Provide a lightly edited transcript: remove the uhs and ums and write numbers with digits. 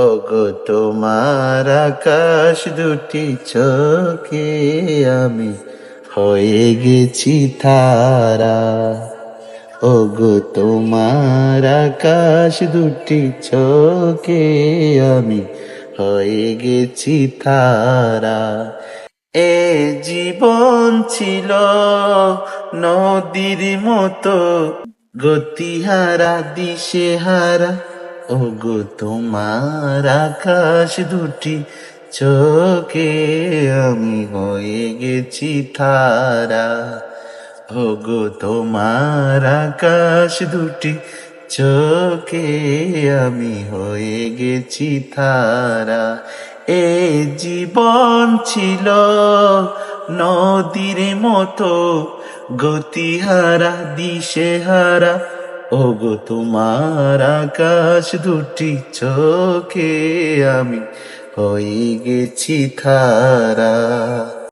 ওগো তোমার আকাশ দুটি চোখে আমি হয়ে গেছি তারা। ওগো তোমার আকাশ দুটি চোখে আমি হয়ে গেছি তারা। এ জীবন ছিল নদীর মতো গতিহারা দিশেহারা। ওগো তোমার আকাশ দুটি চোখে আমি হয়ে গেছি তারা। ওগো তোমার আকাশ দুটি চোখে আমি হয়ে গেছি তারা। এ জীবন ছিল নদীর মতো গতিহারা দিশেহারা। ওগো তোমার আকাশ দুটি চোখে আমি হয়ে গেছি তারা।